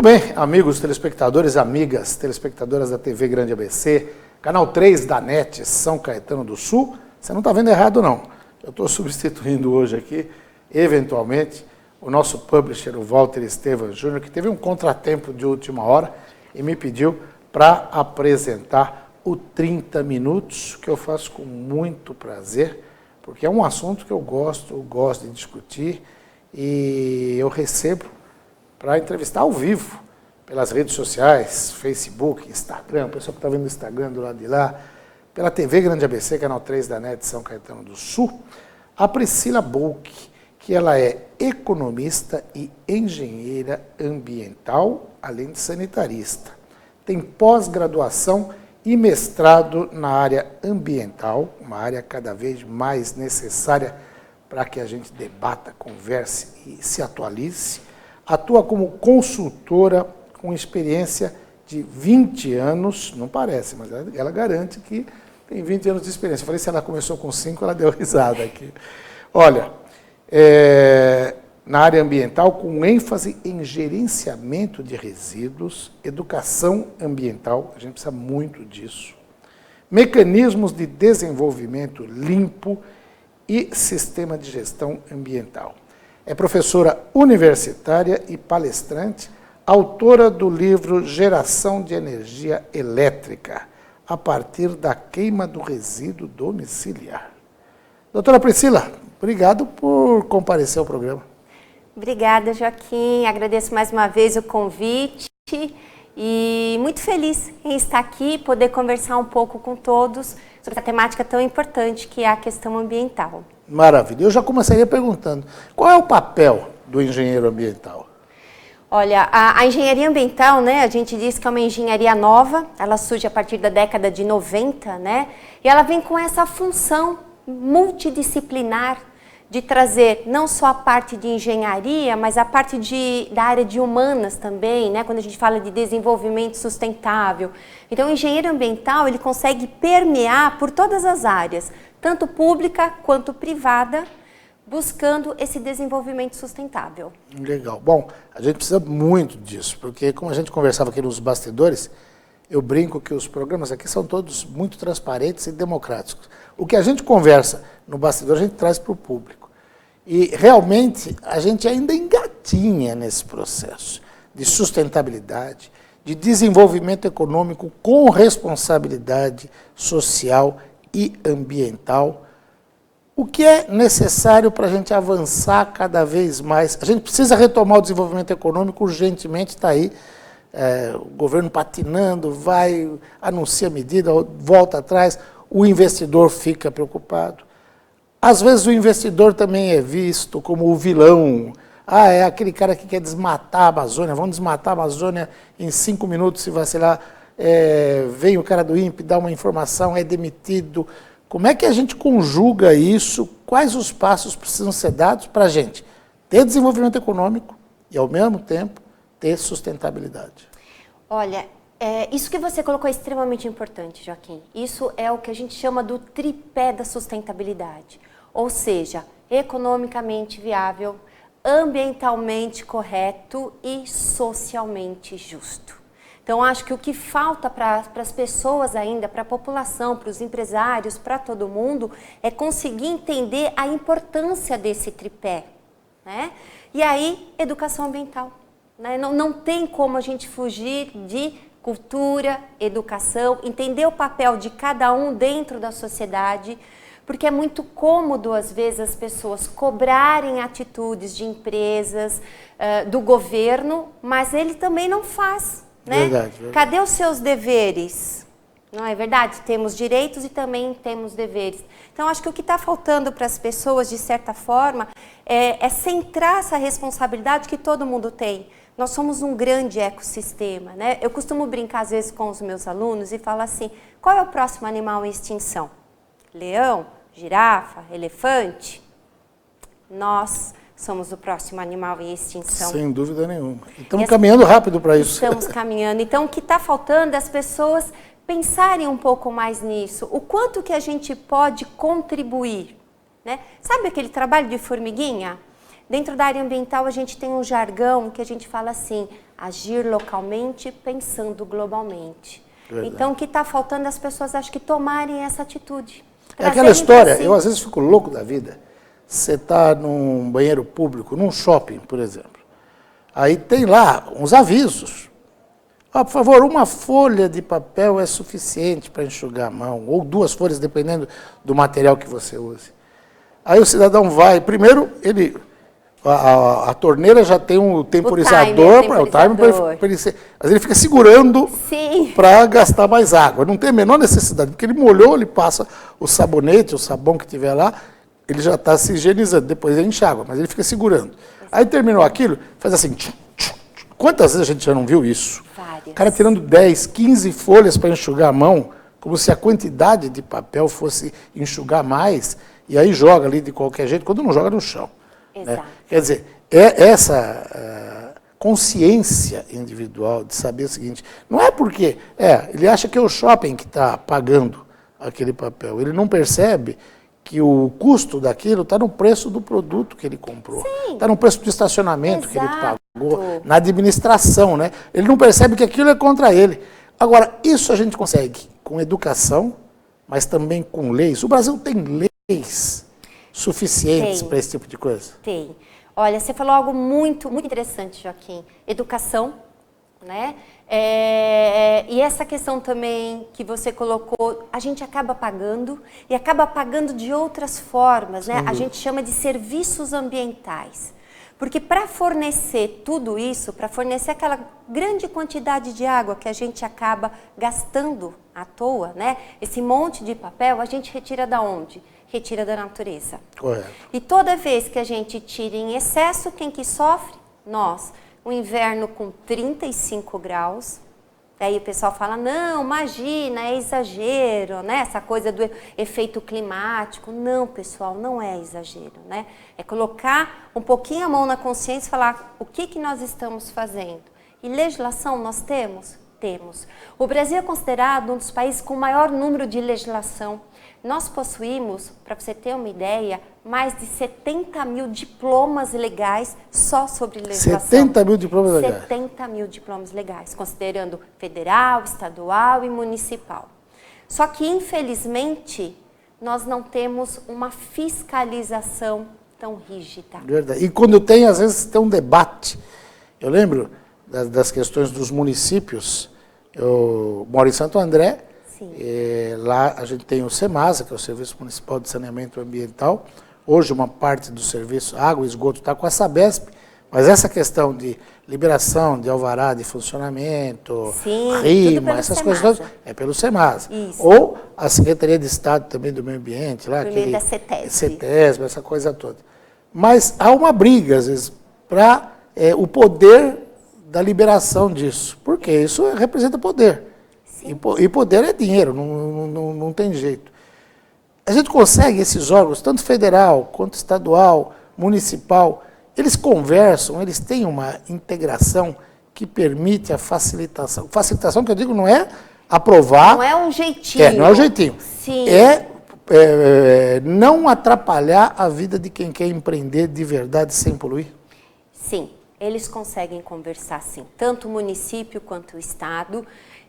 bem, amigos telespectadores, amigas telespectadoras da TV Grande ABC, canal 3 da NET, São Caetano do Sul. Você não está vendo errado, não. Eu estou substituindo hoje aqui, eventualmente, o nosso publisher, o Walter Estevam Júnior, que teve um contratempo de última hora e me pediu para apresentar o 30 Minutos, que eu faço com muito prazer, porque é um assunto que eu gosto de discutir e eu recebo para entrevistar ao vivo, pelas redes sociais, Facebook, Instagram, o pessoal que está vendo o Instagram do lado de lá, pela TV Grande ABC, canal 3 da NET São Caetano do Sul, a Priscila Bolk, que ela é economista e engenheira ambiental, além de sanitarista. Tem pós-graduação e mestrado na área ambiental, uma área cada vez mais necessária para que a gente debata, converse e se atualize. Atua como consultora com experiência de 20 anos, não parece, mas ela garante que tem 20 anos de experiência. Eu falei, se ela começou com 5, ela deu risada aqui. Olha, na área ambiental, com ênfase em gerenciamento de resíduos, educação ambiental, a gente precisa muito disso, mecanismos de desenvolvimento limpo e sistema de gestão ambiental. É professora universitária e palestrante, autora do livro Geração de Energia Elétrica, a partir da queima do resíduo domiciliar. Doutora Priscila, obrigado por comparecer ao programa. Obrigada, Joaquim. Agradeço mais uma vez o convite e muito feliz em estar aqui e poder conversar um pouco com todos sobre essa temática tão importante que é a questão ambiental. Maravilha. Eu já começaria perguntando, qual é o papel do engenheiro ambiental? Olha, a engenharia ambiental, né, a gente diz que é uma engenharia nova, ela surge a partir da década de 90, né, e ela vem com essa função multidisciplinar de trazer não só a parte de engenharia, mas a parte da área de humanas também, né, quando a gente fala de desenvolvimento sustentável. Então, o engenheiro ambiental, ele consegue permear por todas as áreas, tanto pública quanto privada, buscando esse desenvolvimento sustentável. Legal. Bom, a gente precisa muito disso, porque como a gente conversava aqui nos bastidores, eu brinco que os programas aqui são todos muito transparentes e democráticos. O que a gente conversa no bastidor, a gente traz para o público. E realmente a gente ainda engatinha nesse processo de sustentabilidade, de desenvolvimento econômico com responsabilidade social e ambiental. O que é necessário para a gente avançar cada vez mais? A gente precisa retomar o desenvolvimento econômico urgentemente, está aí. O governo patinando, anuncia medida, volta atrás, o investidor fica preocupado. Às vezes o investidor também é visto como o vilão. É aquele cara que quer desmatar a Amazônia, vamos desmatar a Amazônia em 5 minutos, se vacilar, vem o cara do INPE, dá uma informação, é demitido. Como é que a gente conjuga isso? Quais os passos precisam ser dados para a gente ter desenvolvimento econômico e, ao mesmo tempo, ter sustentabilidade? Olha, isso que você colocou é extremamente importante, Joaquim. Isso é o que a gente chama do tripé da sustentabilidade. Ou seja, economicamente viável, ambientalmente correto e socialmente justo. Então, acho que o que falta para as pessoas ainda, para a população, para os empresários, para todo mundo, é conseguir entender a importância desse tripé, né? E aí, educação ambiental. Né? Não tem como a gente fugir de cultura, educação, entender o papel de cada um dentro da sociedade, porque é muito cômodo, às vezes, as pessoas cobrarem atitudes de empresas, do governo, mas ele também não faz. Né? Verdade. Cadê os seus deveres? Não é verdade? Temos direitos e também temos deveres. Então, acho que o que está faltando para as pessoas, de certa forma, é centrar essa responsabilidade que todo mundo tem. Nós somos um grande ecossistema, né? Eu costumo brincar, às vezes, com os meus alunos e falar assim, qual é o próximo animal em extinção? Leão? Girafa? Elefante? Nós somos o próximo animal em extinção. Sem dúvida nenhuma. Estamos caminhando rápido para isso. Estamos caminhando. Então, o que está faltando é as pessoas pensarem um pouco mais nisso. O quanto que a gente pode contribuir. Né? Sabe aquele trabalho de formiguinha? Dentro da área ambiental, a gente tem um jargão que a gente fala assim, agir localmente pensando globalmente. Verdade. Então, o que está faltando é as pessoas, acho que, tomarem essa atitude. É aquela história, eu às vezes fico louco da vida. Você está num banheiro público, num shopping, por exemplo. Aí tem lá uns avisos. Por favor, uma folha de papel é suficiente para enxugar a mão, ou 2 folhas, dependendo do material que você use. Aí o cidadão vai, primeiro, a torneira já tem um temporizador, o timer para ele ser, mas ele fica segurando para gastar mais água. Não tem a menor necessidade, porque ele molhou, ele passa o sabonete, o sabão que tiver lá, ele já está se higienizando, depois ele enxágua, mas ele fica segurando. Aí terminou aquilo, faz assim. Quantas vezes a gente já não viu isso? Várias. O cara tirando 10, 15 folhas para enxugar a mão, como se a quantidade de papel fosse enxugar mais, e aí joga ali de qualquer jeito, quando não joga no chão. Né? Quer dizer, essa consciência individual de saber o seguinte, não é porque, ele acha que é o shopping que está pagando aquele papel, ele não percebe que o custo daquilo está no preço do produto que ele comprou, está no preço do estacionamento que ele pagou, na administração, né? Ele não percebe que aquilo é contra ele. Agora, isso a gente consegue com educação, mas também com leis. O Brasil tem leis suficientes para esse tipo de coisa? Tem. Olha, você falou algo muito, muito interessante, Joaquim. Educação, né? E essa questão também que você colocou, a gente acaba pagando e acaba pagando de outras formas, né? A gente chama de serviços ambientais. Porque para fornecer tudo isso, para fornecer aquela grande quantidade de água que a gente acaba gastando à toa, né? Esse monte de papel, a gente retira da onde? Retira da natureza. Correto. E toda vez que a gente tira em excesso, quem que sofre? Nós. O inverno com 35 graus, aí o pessoal fala, não, imagina, é exagero, né? Essa coisa do efeito climático. Não, pessoal, não é exagero, né? É colocar um pouquinho a mão na consciência e falar o que nós estamos fazendo. E legislação nós temos? Temos. O Brasil é considerado um dos países com maior número de legislação. Nós possuímos, para você ter uma ideia, mais de 70 mil diplomas legais só sobre legislação. 70 mil diplomas legais? 70 mil diplomas legais, considerando federal, estadual e municipal. Só que, infelizmente, nós não temos uma fiscalização tão rígida. Verdade. E quando tem, às vezes, tem um debate. Eu lembro das questões dos municípios. Eu moro em Santo André. Lá a gente tem o SEMASA, que é o Serviço Municipal de Saneamento Ambiental. Hoje uma parte do serviço, água e esgoto, está com a Sabesp, mas essa questão de liberação, de alvará de funcionamento, RIMA, essas coisas todas, é pelo SEMASA. Isso. Ou a Secretaria de Estado também do Meio Ambiente, lá, da CETESB. CETESB, essa coisa toda. Mas há uma briga, às vezes, para o poder da liberação disso, porque isso representa poder. E poder é dinheiro, não tem jeito. A gente consegue, esses órgãos, tanto federal, quanto estadual, municipal, eles conversam, eles têm uma integração que permite a facilitação. Facilitação que eu digo não é aprovar... Não é um jeitinho. Não é um jeitinho. Sim. Não atrapalhar a vida de quem quer empreender de verdade sem poluir. Sim, eles conseguem conversar sim, tanto o município quanto o estado.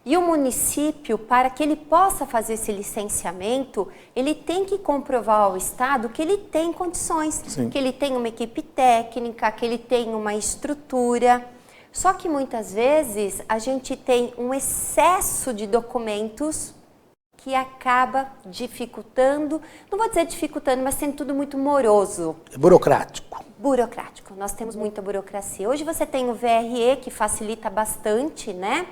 E o município, para que ele possa fazer esse licenciamento, ele tem que comprovar ao Estado que ele tem condições, que ele tem uma equipe técnica, que ele tem uma estrutura. Só que muitas vezes a gente tem um excesso de documentos que acaba dificultando, não vou dizer dificultando, mas sendo tudo muito moroso. Burocrático. Burocrático, nós temos muita burocracia. Hoje você tem o VRE, que facilita bastante, né?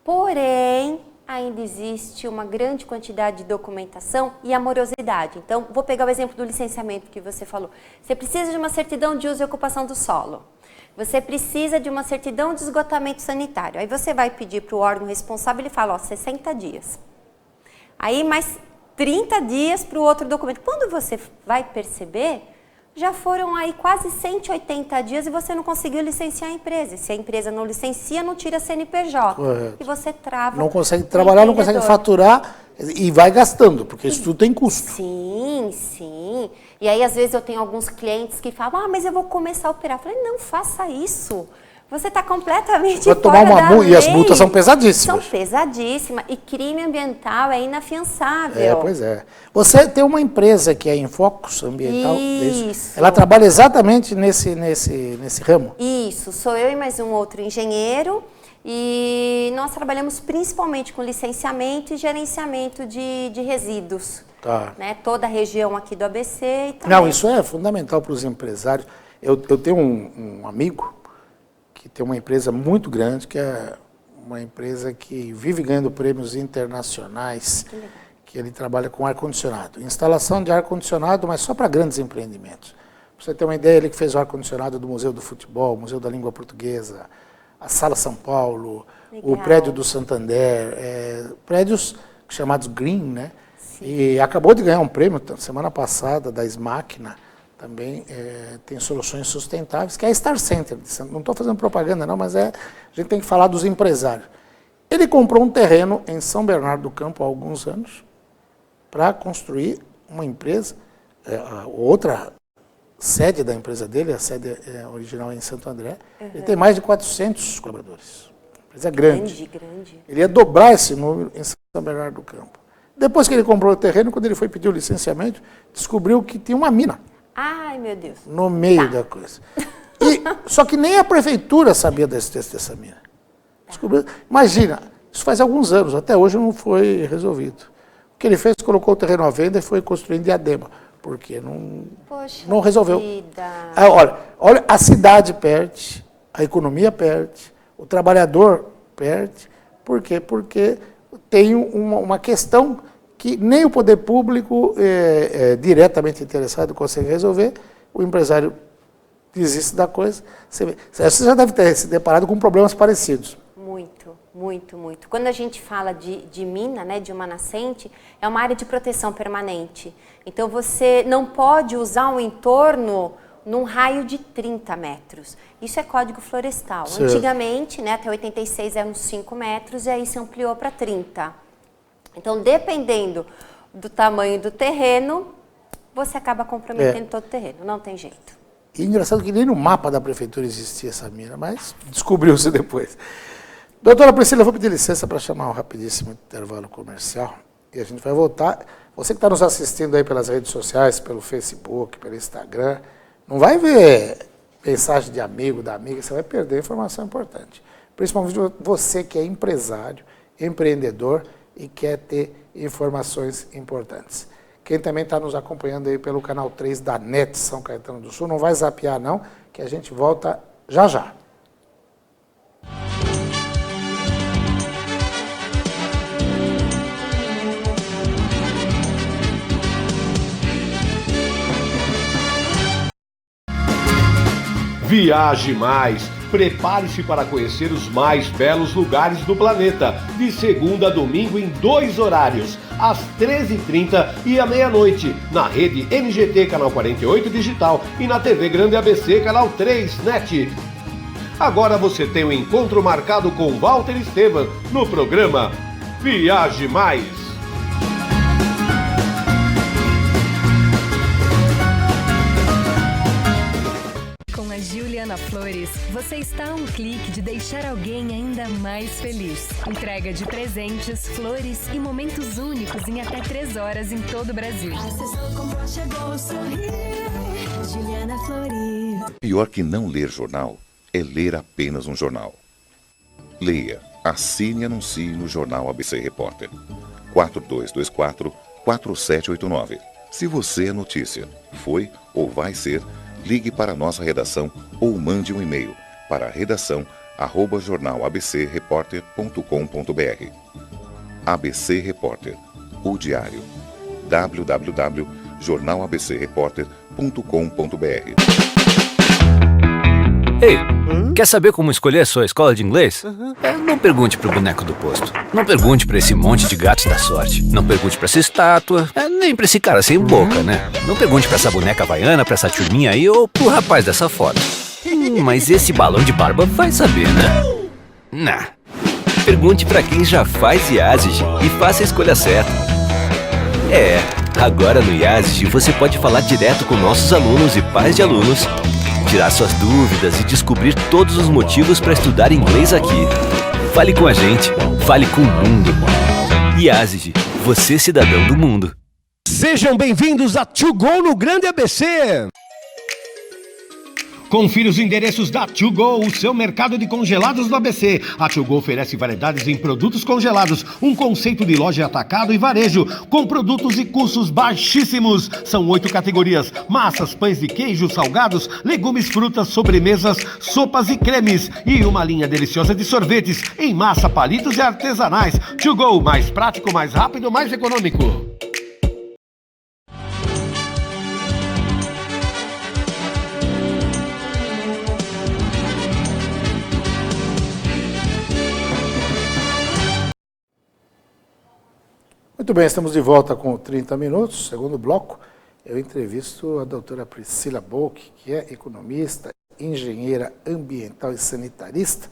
Porém, ainda existe uma grande quantidade de documentação e amorosidade. Então, vou pegar o exemplo do licenciamento que você falou. Você precisa de uma certidão de uso e ocupação do solo. Você precisa de uma certidão de esgotamento sanitário. Aí você vai pedir para o órgão responsável, ele fala, 60 dias. Aí mais 30 dias para o outro documento. Quando você vai perceber, já foram aí quase 180 dias e você não conseguiu licenciar a empresa. Se a empresa não licencia, não tira CNPJ. Correto. E você trava. Não consegue trabalhar, não consegue faturar e vai gastando, porque isso tudo tem custo. Sim, sim. E aí, às vezes, eu tenho alguns clientes que falam, mas eu vou começar a operar. Eu falei, não, faça isso. você está completamente vai tomar fora uma da multa. lei. E as multas são pesadíssimas. São pesadíssimas. E crime ambiental é inafiançável. Pois é. Você tem uma empresa que é Infocus Ambiental. Isso. Ela trabalha exatamente nesse ramo? Isso. Sou eu e mais um outro engenheiro. E nós trabalhamos principalmente com licenciamento e gerenciamento de resíduos. Tá. Né? Toda a região aqui do ABC. E também... Não, isso é fundamental para os empresários. Eu tenho um amigo que tem uma empresa muito grande, que é uma empresa que vive ganhando prêmios internacionais, que ele trabalha com ar-condicionado. Instalação de ar-condicionado, mas só para grandes empreendimentos. Pra você ter uma ideia, ele que fez o ar-condicionado do Museu do Futebol, Museu da Língua Portuguesa, a Sala São Paulo, o prédio do Santander, prédios chamados Green, né? Sim. E acabou de ganhar um prêmio semana passada da Smáquina, também tem soluções sustentáveis, que é a Star Center. Não estou fazendo propaganda não, mas a gente tem que falar dos empresários. Ele comprou um terreno em São Bernardo do Campo há alguns anos para construir uma empresa, outra sede da empresa dele, a sede original é em Santo André, ele tem mais de 400 colaboradores. A empresa é grande. Grande. Ele ia dobrar esse número em São Bernardo do Campo. Depois que ele comprou o terreno, quando ele foi pedir o licenciamento, descobriu que tinha uma mina. Ai, meu Deus. No meio da coisa. Só que nem a prefeitura sabia da existência dessa mina. Descobriu. Imagina, isso faz alguns anos, até hoje não foi resolvido. O que ele fez, colocou o terreno à venda e foi construir em Diadema. Porque não resolveu. Olha, a cidade perde, a economia perde, o trabalhador perde. Por quê? Porque tem uma questão que nem o poder público diretamente interessado consegue resolver, o empresário desiste da coisa. Você já deve ter se deparado com problemas parecidos. Muito. Quando a gente fala de mina, né, de uma nascente, é uma área de proteção permanente. Então, você não pode usar um entorno num raio de 30 metros. Isso é código florestal. Certo. Antigamente, né, até 86 eram 5 metros e aí se ampliou para 30. Então, dependendo do tamanho do terreno, você acaba comprometendo todo o terreno. Não tem jeito. E engraçado que nem no mapa da prefeitura existia essa mina, mas descobriu-se depois. Doutora Priscila, eu vou pedir licença para chamar um rapidíssimo intervalo comercial e a gente vai voltar. Você que está nos assistindo aí pelas redes sociais, pelo Facebook, pelo Instagram, não vai ver mensagem de amigo, da amiga, você vai perder informação importante. Principalmente você que é empresário, empreendedor e quer ter informações importantes. Quem também está nos acompanhando aí pelo canal 3 da NET São Caetano do Sul, não vai zapear não, que a gente volta já já. Viaje mais! Prepare-se para conhecer os mais belos lugares do planeta, de segunda a domingo em 2 horários, às 13h30 e à meia-noite, na rede NGT Canal 48 Digital e na TV Grande ABC Canal 3 NET. Agora você tem um encontro marcado com Walter Esteban no programa Viaje Mais. Juliana Flores, você está a um clique de deixar alguém ainda mais feliz. Entrega de presentes, flores e momentos únicos em até 3 horas em todo o Brasil. Juliana Flores. Pior que não ler jornal é ler apenas um jornal. Leia, assine e anuncie no Jornal ABC Repórter. 4224-4789. Se você é notícia, foi ou vai ser, ligue para a nossa redação ou mande um e-mail para redação@jornalabcreporter.com.br. ABC Repórter, o diário. www.jornalabcreporter.com.br. Ei, quer saber como escolher a sua escola de inglês? Não pergunte pro boneco do posto. Não pergunte pra esse monte de gatos da sorte. Não pergunte pra essa estátua. Nem pra esse cara sem boca, né? Não pergunte pra essa boneca havaiana, pra essa turminha aí ou pro rapaz dessa foto. Mas esse balão de barba vai saber, né? Nah. Pergunte pra quem já faz IASIG e faça a escolha certa. Agora no IASIG você pode falar direto com nossos alunos e pais de alunos tirar suas dúvidas e descobrir todos os motivos para estudar inglês aqui. Fale com a gente, fale com o mundo. IASIG, você cidadão do mundo. Sejam bem-vindos a To Go no Grande ABC. Confira os endereços da To Go, o seu mercado de congelados do ABC. A To Go oferece variedades em produtos congelados, um conceito de loja atacado e varejo, com produtos e custos baixíssimos. São 8 categorias: massas, pães de queijo, salgados, legumes, frutas, sobremesas, sopas e cremes. E uma linha deliciosa de sorvetes em massa, palitos e artesanais. To Go, mais prático, mais rápido, mais econômico. Muito bem, estamos de volta com 30 minutos, segundo bloco. Eu entrevisto a doutora Priscila Bock, que é economista, engenheira ambiental e sanitarista.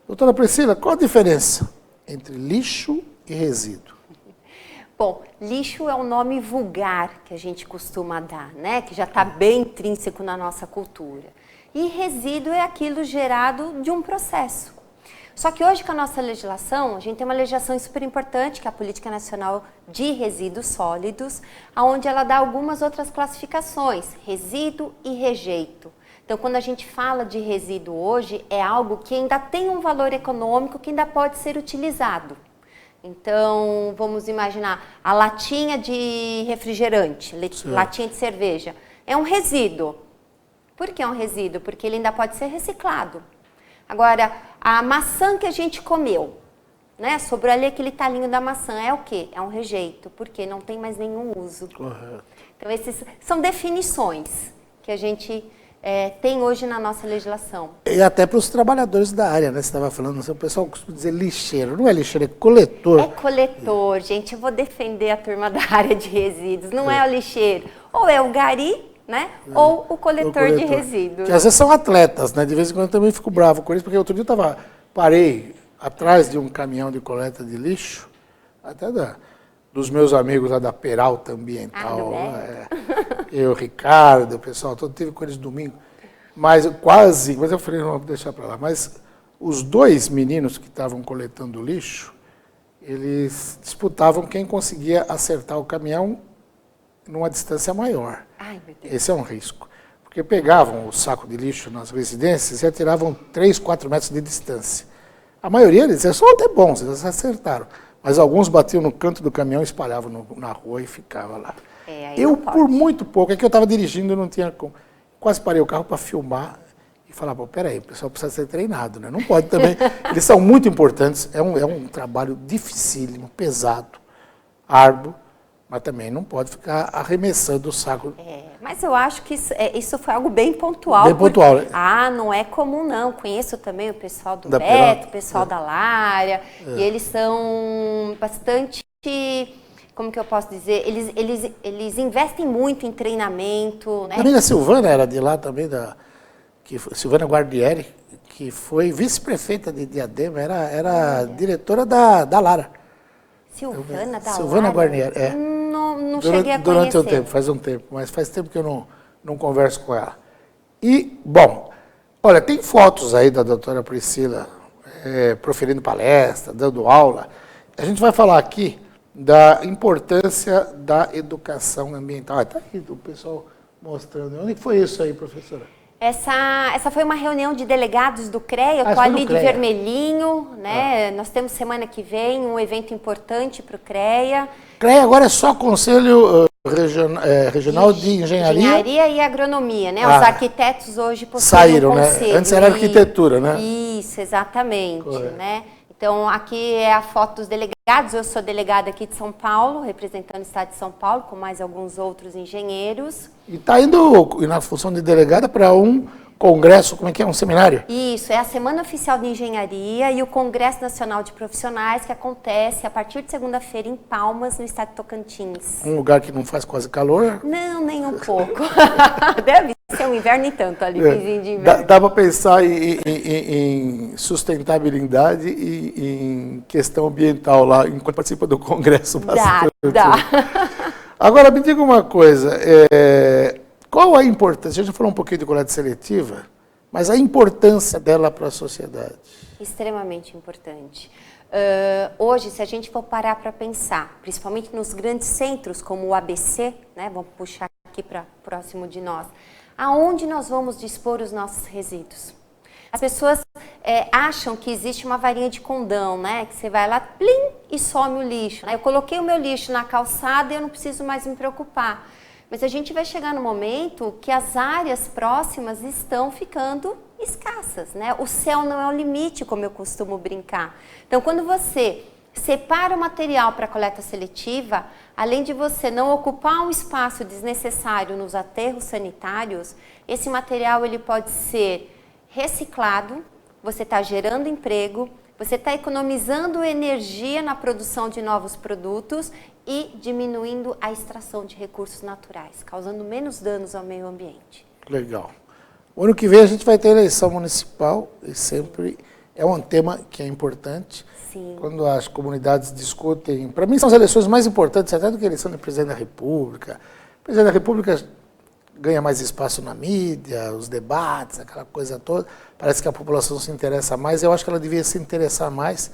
Doutora Priscila, qual a diferença entre lixo e resíduo? Bom, lixo é um nome vulgar que a gente costuma dar, né? Que já está bem intrínseco na nossa cultura. E resíduo é aquilo gerado de um processo. Só que hoje, com a nossa legislação, a gente tem uma legislação super importante, que é a Política Nacional de Resíduos Sólidos, onde ela dá algumas outras classificações, resíduo e rejeito. Então, quando a gente fala de resíduo hoje, é algo que ainda tem um valor econômico que ainda pode ser utilizado. Então, vamos imaginar a latinha de refrigerante, latinha de cerveja, é um resíduo. Por que é um resíduo? Porque ele ainda pode ser reciclado. Agora, a maçã que a gente comeu, né? Sobrou ali aquele talinho da maçã, é o quê? É um rejeito, porque não tem mais nenhum uso. Correto. Então, essas são definições que a gente tem hoje na nossa legislação. E até para os trabalhadores da área, né? Você estava falando, o pessoal costuma dizer lixeiro, não é lixeiro, é coletor. É coletor, gente, eu vou defender a turma da área de resíduos, não é o lixeiro, ou é o gari, né? Ou o coletor de resíduos. Que às vezes são atletas, né? De vez em quando eu também fico bravo com isso, porque outro dia eu parei atrás de um caminhão de coleta de lixo, até dos meus amigos lá da Peralta Ambiental, eu, Ricardo, o pessoal todo, teve com eles domingo, mas eu falei, não, vou deixar para lá. Mas os 2 meninos que estavam coletando lixo, eles disputavam quem conseguia acertar o caminhão numa distância maior. Ai, meu Deus. Esse é um risco. Porque pegavam o saco de lixo nas residências e atiravam 3, 4 metros de distância. A maioria deles, só até bons, eles acertaram. Mas alguns batiam no canto do caminhão, espalhavam na rua e ficava lá. Eu, por muito pouco, é que eu estava dirigindo, eu não tinha como. Quase parei o carro para filmar e falar, pô, peraí, o pessoal precisa ser treinado, né? Não pode também. Eles são muito importantes, é um trabalho dificílimo, pesado, árduo, mas também não pode ficar arremessando o saco. Mas eu acho que isso foi algo bem pontual. Bem pontual, né? Não é comum não. Conheço também o pessoal do da Beto, Peralta, o pessoal da Lária, e eles são bastante, como que eu posso dizer, eles investem muito em treinamento. Né? A amiga Silvana era de lá também, Silvana Guardieri, que foi vice-prefeita de Diadema, era diretora da Lara. Silvana Guarnieri, Não cheguei a conhecer. Durante um tempo, faz um tempo, mas faz tempo que eu não converso com ela. E, bom, olha, tem fotos aí da doutora Priscila proferindo palestra, dando aula. A gente vai falar aqui da importância da educação ambiental. Está aí o pessoal mostrando. Onde foi isso aí, professora? Essa foi uma reunião de delegados do CREA, eu estou ali de vermelhinho, né? Nós temos semana que vem um evento importante para o CREA. CREA agora é só Conselho Regional de Engenharia? Engenharia e Agronomia, né? Os arquitetos hoje possuem saíram, um conselho. Né? Antes era arquitetura, né? Isso, exatamente, né? Então, aqui é a foto dos delegados. Eu sou delegada aqui de São Paulo, representando o estado de São Paulo, com mais alguns outros engenheiros. E está indo na função de delegada para um congresso, como é que é? Um seminário? Isso, é a Semana Oficial de Engenharia e o Congresso Nacional de Profissionais, que acontece a partir de segunda-feira em Palmas, no estado de Tocantins. Um lugar que não faz quase calor? Não, nem um pouco. Deve ser um inverno e tanto ali, vizinho de inverno. Dá para pensar em sustentabilidade e em questão ambiental lá, enquanto participa do congresso. Dá. Agora, me diga uma coisa, qual a importância? A gente falou um pouquinho de coleta seletiva, mas a importância dela para a sociedade? Extremamente importante. Hoje, se a gente for parar para pensar, principalmente nos grandes centros como o ABC, né, vamos puxar aqui para próximo de nós, aonde nós vamos dispor os nossos resíduos? As pessoas acham que existe uma varinha de condão, né, que você vai lá, plim, e some o lixo. Eu coloquei o meu lixo na calçada e eu não preciso mais me preocupar. Mas a gente vai chegar no momento que as áreas próximas estão ficando escassas, né? O céu não é o limite, como eu costumo brincar. Então, quando você separa o material para coleta seletiva, além de você não ocupar um espaço desnecessário nos aterros sanitários, esse material ele pode ser reciclado, você está gerando emprego, você está economizando energia na produção de novos produtos e diminuindo a extração de recursos naturais, causando menos danos ao meio ambiente. Legal. O ano que vem a gente vai ter eleição municipal e sempre é um tema que é importante. Sim. Quando as comunidades discutem, para mim são as eleições mais importantes até do que a eleição do presidente da República. O presidente da República ganha mais espaço na mídia, os debates, aquela coisa toda. Parece que a população se interessa mais. Eu acho que ela devia se interessar mais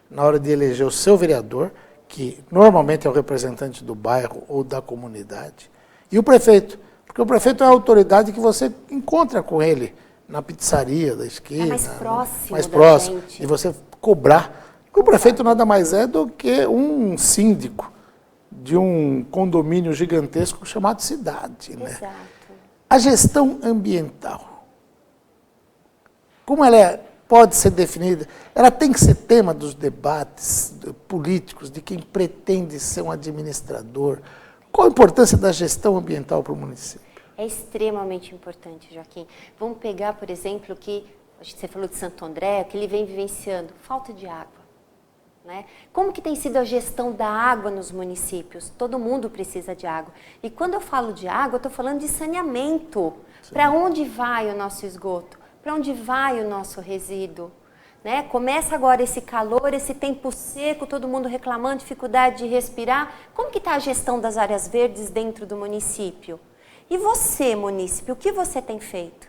na hora de eleger o seu vereador, que normalmente é o representante do bairro ou da comunidade, e o prefeito, porque o prefeito é a autoridade que você encontra com ele na pizzaria da esquina. Mais próximo mais da próximo, gente. e você cobrar. Porque o prefeito nada mais é do que um síndico de um condomínio gigantesco chamado cidade. Né? Exato. A gestão ambiental, como ela pode ser definida? Ela tem que ser tema dos debates políticos de quem pretende ser um administrador. Qual a importância da gestão ambiental para o município? É extremamente importante, Joaquim. Vamos pegar, por exemplo, que você falou de Santo André, que ele vem vivenciando falta de água. Né? Como que tem sido a gestão da água nos municípios? Todo mundo precisa de água. E quando eu falo de água, eu estou falando de saneamento. Para onde vai o nosso esgoto? Para onde vai o nosso resíduo? Né? Começa agora esse calor, esse tempo seco, todo mundo reclamando, dificuldade de respirar. Como que está a gestão das áreas verdes dentro do município? E você, munícipe, o que você tem feito?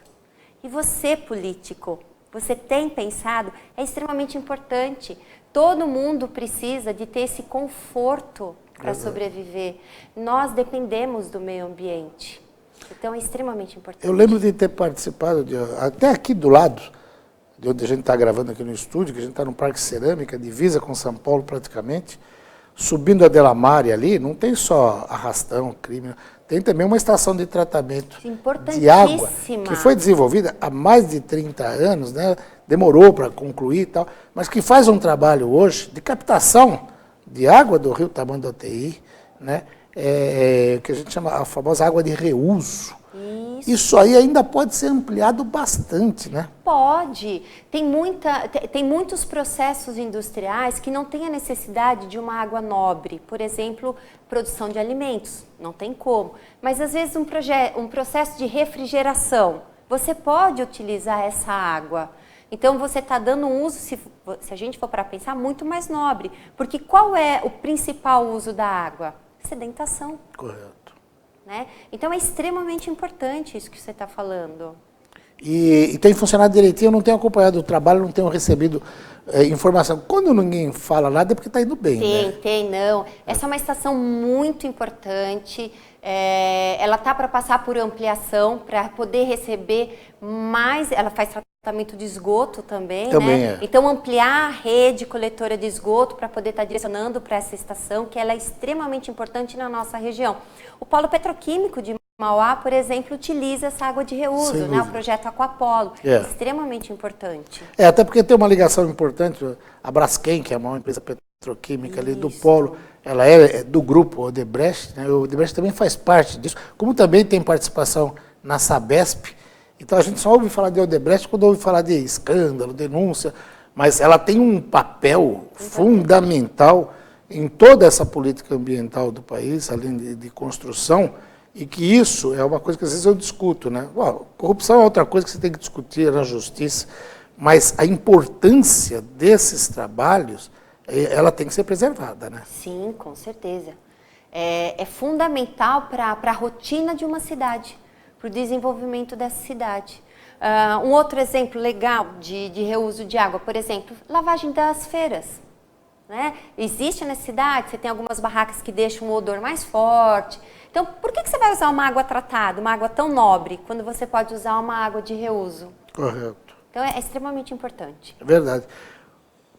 E você, político, você tem pensado? É extremamente importante. Todo mundo precisa de ter esse conforto para sobreviver. Nós dependemos do meio ambiente. Então, é extremamente importante. Eu lembro de ter participado, até aqui do lado, de onde a gente está gravando aqui no estúdio, que a gente está no Parque Cerâmica, divisa com São Paulo praticamente, subindo a Delamare ali, não tem só arrastão, crime, tem também uma estação de tratamento de água, que foi desenvolvida há mais de 30 anos, né? Demorou para concluir e tal, mas que faz um trabalho hoje de captação de água do rio Tamanduateí, né? Que a gente chama a famosa água de reuso. Isso aí ainda pode ser ampliado bastante, né? Pode. Tem muitos processos industriais que não têm a necessidade de uma água nobre. Por exemplo, produção de alimentos. Não tem como. Mas, às vezes, um processo de refrigeração. Você pode utilizar essa água. Então, você está dando um uso, se a gente for para pensar, muito mais nobre. Porque qual é o principal uso da água? Sedentação. Correto. Né? Então, é extremamente importante isso que você está falando. E tem funcionado direitinho, eu não tenho acompanhado o trabalho, não tenho recebido informação. Quando ninguém fala nada é porque está indo bem, né? Tem, não. Essa é uma estação muito importante. Ela está para passar por ampliação, para poder receber mais... Ela faz tratamento de esgoto também, né? Então, ampliar a rede coletora de esgoto para poder estar direcionando para essa estação, que ela é extremamente importante na nossa região. O polo petroquímico de Mauá, por exemplo, utiliza essa água de reuso, né? O projeto Aquapolo. É extremamente importante. Até porque tem uma ligação importante, a Braskem, que é a maior empresa petroquímica ali do polo, ela é do grupo Odebrecht, né? O Odebrecht também faz parte disso, como também tem participação na Sabesp. Então a gente só ouve falar de Odebrecht quando ouve falar de escândalo, denúncia, mas ela tem um papel fundamental em toda essa política ambiental do país, além de construção, e que isso é uma coisa que às vezes eu discuto, né? Corrupção é outra coisa que você tem que discutir na justiça, mas a importância desses trabalhos, ela tem que ser preservada, né? Sim, com certeza. É fundamental para a rotina de uma cidade. para o desenvolvimento dessa cidade. Um outro exemplo legal de reuso de água, por exemplo, lavagem das feiras. Né? Existe na cidade, você tem algumas barracas que deixam um odor mais forte. Então, por que você vai usar uma água tratada, uma água tão nobre, quando você pode usar uma água de reuso? Correto. Então, é extremamente importante. É verdade.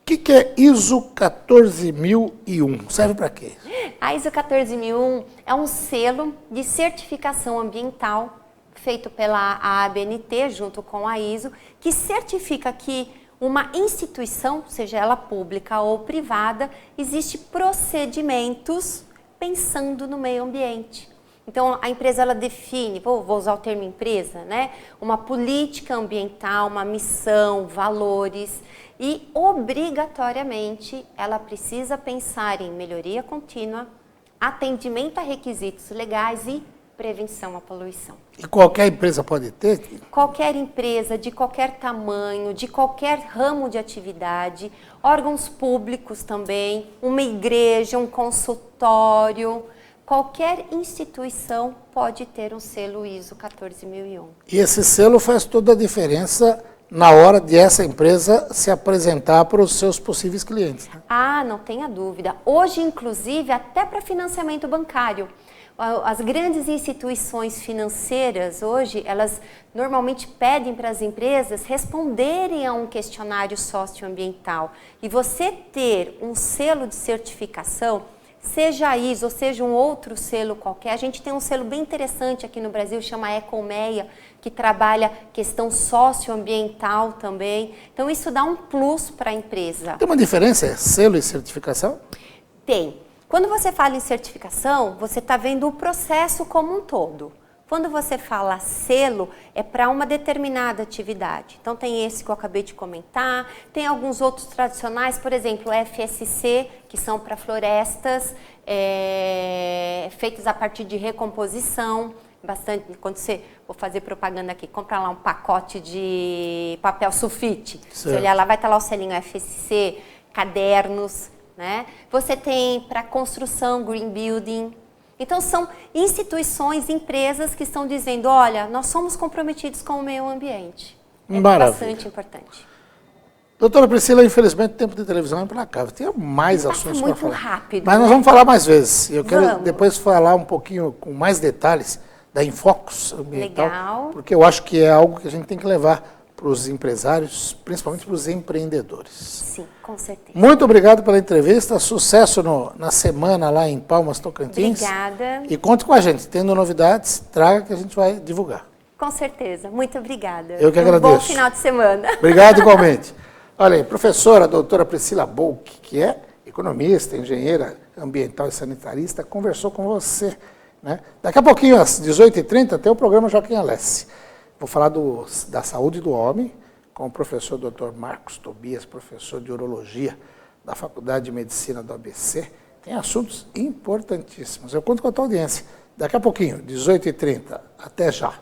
O que é ISO 14001? Serve para quê? A ISO 14001 é um selo de certificação ambiental feito pela ABNT, junto com a ISO, que certifica que uma instituição, seja ela pública ou privada, existe procedimentos pensando no meio ambiente. Então, a empresa ela define, vou usar o termo empresa, né? Uma política ambiental, uma missão, valores, e obrigatoriamente ela precisa pensar em melhoria contínua, atendimento a requisitos legais e prevenção à poluição. E qualquer empresa pode ter? Qualquer empresa, de qualquer tamanho, de qualquer ramo de atividade, órgãos públicos também, uma igreja, um consultório, qualquer instituição pode ter um selo ISO 14001. E esse selo faz toda a diferença na hora de essa empresa se apresentar para os seus possíveis clientes, né? Ah, não tenha dúvida. Hoje, inclusive, até para financiamento bancário. As grandes instituições financeiras hoje, elas normalmente pedem para as empresas responderem a um questionário socioambiental. E você ter um selo de certificação, seja a ISO ou seja um outro selo qualquer, a gente tem um selo bem interessante aqui no Brasil, chama Ecomeia, que trabalha questão socioambiental também. Então isso dá um plus para a empresa. Tem uma diferença, selo e certificação? Tem. Quando você fala em certificação, você está vendo o processo como um todo. Quando você fala selo, é para uma determinada atividade. Então tem esse que eu acabei de comentar, tem alguns outros tradicionais, por exemplo, o FSC, que são para florestas, feitas a partir de recomposição. Bastante, quando você, vou fazer propaganda aqui, compra lá um pacote de papel sulfite. Você olhar lá, vai estar lá o selinho FSC, cadernos, né? Você tem para construção, green building. Então são instituições, empresas que estão dizendo, olha, nós somos comprometidos com o meio ambiente. É bastante importante. Doutora Priscila, infelizmente o tempo de televisão é implacável. Tem mais assuntos para falar. Muito rápido. Mas nós vamos falar mais vezes. Eu quero depois falar um pouquinho com mais detalhes da Infocus Ambiental. Legal. Porque eu acho que é algo que a gente tem que levar para os empresários, principalmente para os empreendedores. Sim, com certeza. Muito obrigado pela entrevista, sucesso na semana lá em Palmas, Tocantins. Obrigada. E conte com a gente, tendo novidades, traga que a gente vai divulgar. Com certeza, muito obrigada. Eu que agradeço. Bom final de semana. Obrigado igualmente. Olha aí, professora doutora Priscila Bolk, que é economista, engenheira ambiental e sanitarista, conversou com você, né? Daqui a pouquinho, às 18h30, tem o programa Joaquim Alessi. Vou falar da saúde do homem com o professor Dr. Marcos Tobias, professor de urologia da Faculdade de Medicina do ABC. Tem assuntos importantíssimos. Eu conto com a tua audiência. Daqui a pouquinho, 18h30. Até já.